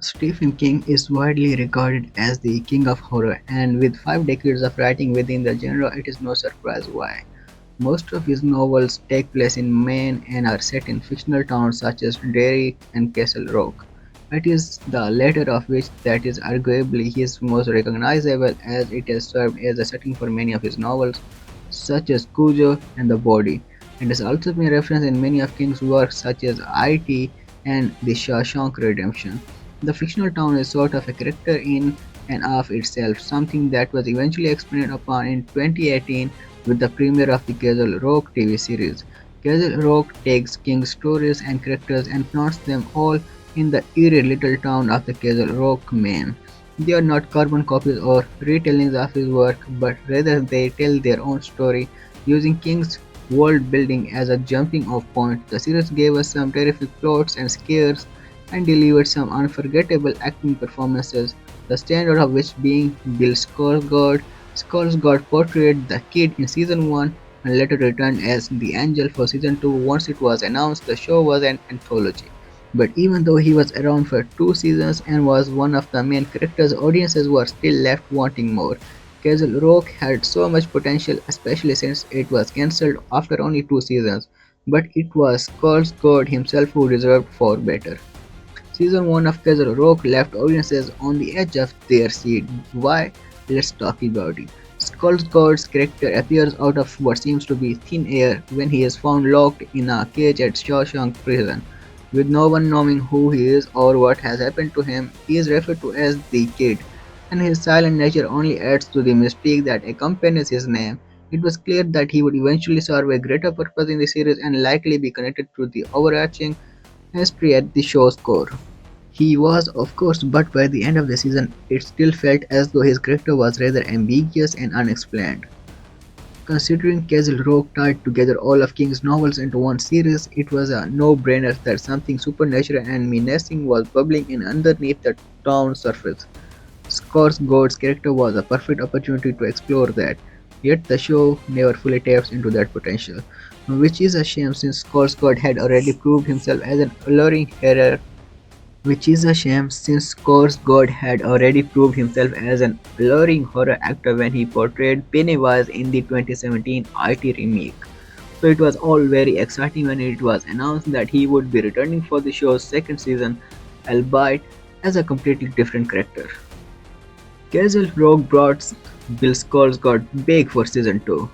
Stephen King is widely regarded as the king of horror, and with 5 decades of writing within the genre, it is no surprise why. Most of his novels take place in Maine and are set in fictional towns such as Derry and Castle Rock. It is the latter of which that is arguably his most recognizable, as it has served as a setting for many of his novels, such as Cujo and The Body, and has also been referenced in many of King's works such as IT and The Shawshank Redemption. The fictional town is sort of a character in and of itself, something that was eventually expanded upon in 2018 with the premiere of the Castle Rock TV series. Castle Rock takes King's stories and characters and plants them all in the eerie little town of the Castle Rock, Maine. They are not carbon copies or retellings of his work, but rather they tell their own story using King's world building as a jumping off point. The series gave us some terrific plots and scares and delivered some unforgettable acting performances, the standard of which being Bill Skarsgård. Skarsgård portrayed the kid in season 1 and later returned as the angel for season 2 once it was announced the show was an anthology. But even though he was around for 2 seasons and was one of the main characters, audiences were still left wanting more. Castle Rock had so much potential, especially since it was cancelled after only 2 seasons, but it was Skarsgård himself who deserved for better. Season 1 of Castle Rock left audiences on the edge of their seat. Why? Let's talk about it. Skarsgård's character appears out of what seems to be thin air when he is found locked in a cage at Shawshank Prison. With no one knowing who he is or what has happened to him, he is referred to as the Kid, and his silent nature only adds to the mystique that accompanies his name. It was clear that he would eventually serve a greater purpose in the series and likely be connected to the overarching history at the show's core. He was, of course, but by the end of the season, it still felt as though his character was rather ambiguous and unexplained. Considering Castle Rock tied together all of King's novels into one series, it was a no-brainer that something supernatural and menacing was bubbling in underneath the town's surface. Skarsgård's character was a perfect opportunity to explore that, yet the show never fully taps into that potential, which is a shame since Skarsgård had already proved himself as an alluring horror which is a shame since Skarsgård had already proved himself as an alluring horror actor when he portrayed Pennywise in the 2017 IT remake. So it was all very exciting when it was announced that he would be returning for the show's second season, albeit as a completely different character. Castle Rock brought Bill Skarsgård back for season 2.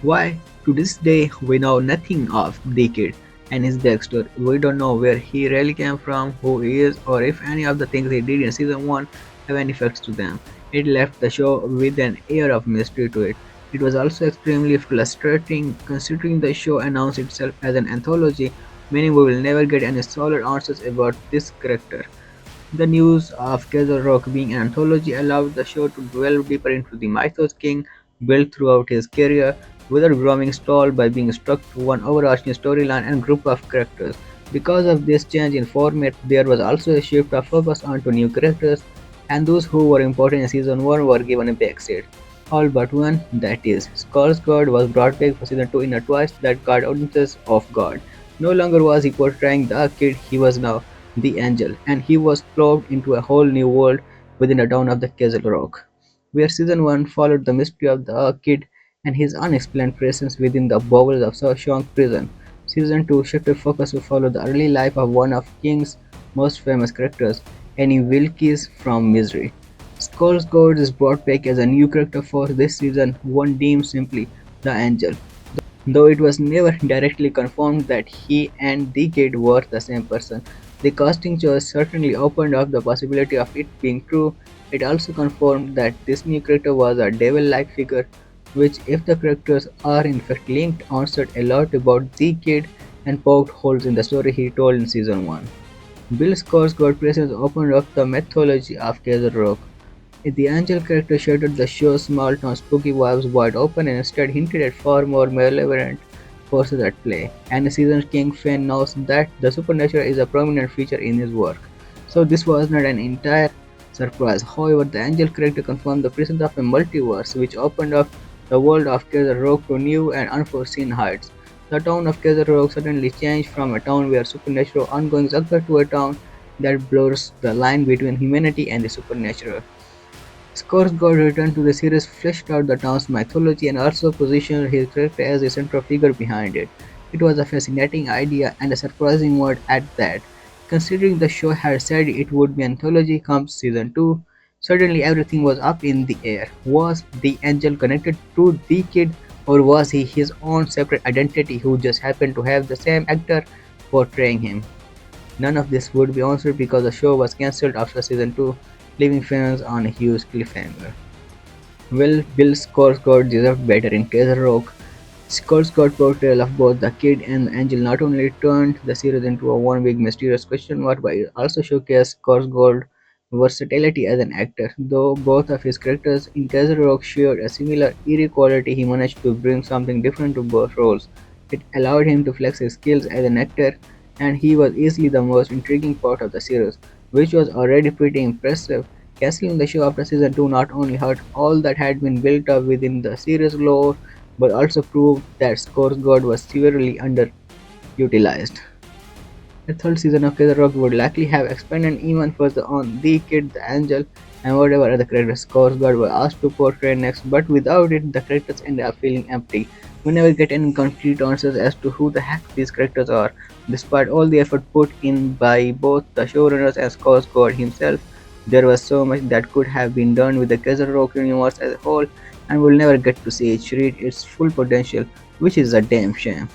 Why? To this day, we know nothing of the kid and his backstory. We don't know where he really came from, who he is, or if any of the things he did in season 1 have any effects to them. It left the show with an air of mystery to it. It was also extremely frustrating considering the show announced itself as an anthology, meaning we will never get any solid answers about this character. The news of Castle Rock being an anthology allowed the show to delve deeper into the mythos King built throughout his career, without growing stalled by being stuck to one overarching storyline and group of characters. Because of this change in format, there was also a shift of focus onto new characters, and those who were important in season 1 were given a backseat. All but one, that is, Skarsgård was brought back for season 2 in a twist that caught audiences off guard. No longer was he portraying the kid, he was now the angel, and he was plunged into a whole new world within the town of the Castle Rock, where season 1 followed the mystery of the kid and his unexplained presence within the bowels of Shawshank prison. Season 2 shifted focus to follow the early life of one of King's most famous characters, Annie Wilkes from Misery. Skarsgård is brought back as a new character for this season, one deemed simply the Angel, though it was never directly confirmed that he and the kid were the same person. The casting choice certainly opened up the possibility of it being true. It also confirmed that this new character was a devil-like figure, which, if the characters are in fact linked, answered a lot about the kid and poked holes in the story he told in season 1. Bill Skarsgård's presence opened up the mythology of Castle Rock. The angel character shattered the show's small-town spooky vibes wide open and instead hinted at far more malevolent forces at play. And a seasoned King fan knows that the supernatural is a prominent feature in his work. So this was not an entire surprise. However, the angel character confirmed the presence of a multiverse which opened up the world of Castle Rock to new and unforeseen heights. The town of Castle Rock suddenly changed from a town where supernatural ongoings occurred to a town that blurs the line between humanity and the supernatural. Skarsgård returned to the series, fleshed out the town's mythology, and also positioned his character as a central figure behind it. It was a fascinating idea and a surprising one at that. Considering the show had said it would be an anthology come season 2, suddenly everything was up in the air. Was the angel connected to the kid, or was he his own separate identity who just happened to have the same actor portraying him? None of this would be answered because the show was cancelled after season 2, leaving fans on a huge cliffhanger. Well, Bill Skarsgård deserved better in Castle Rock. Skarsgård's portrayal of both the kid and the angel not only turned the series into a one big mysterious question mark, but it also showcased Skarsgård's versatility as an actor. Though both of his characters in Castle Rock shared a similar eerie quality, he managed to bring something different to both roles. It allowed him to flex his skills as an actor, and he was easily the most intriguing part of the series, which was already pretty impressive. Canceling the show after season 2 not only hurt all that had been built up within the series lore, but also proved that Skarsgård was severely underutilized. The third season of Castle Rock would likely have expanded even further on the kid, the angel, and whatever other characters Skarsgård were asked to portray next, but without it, the characters ended up feeling empty. We never get any concrete answers as to who the heck these characters are. Despite all the effort put in by both the showrunners and Skarsgård himself, there was so much that could have been done with the Castle Rock universe as a whole, and we'll never get to see it reach its full potential, which is a damn shame.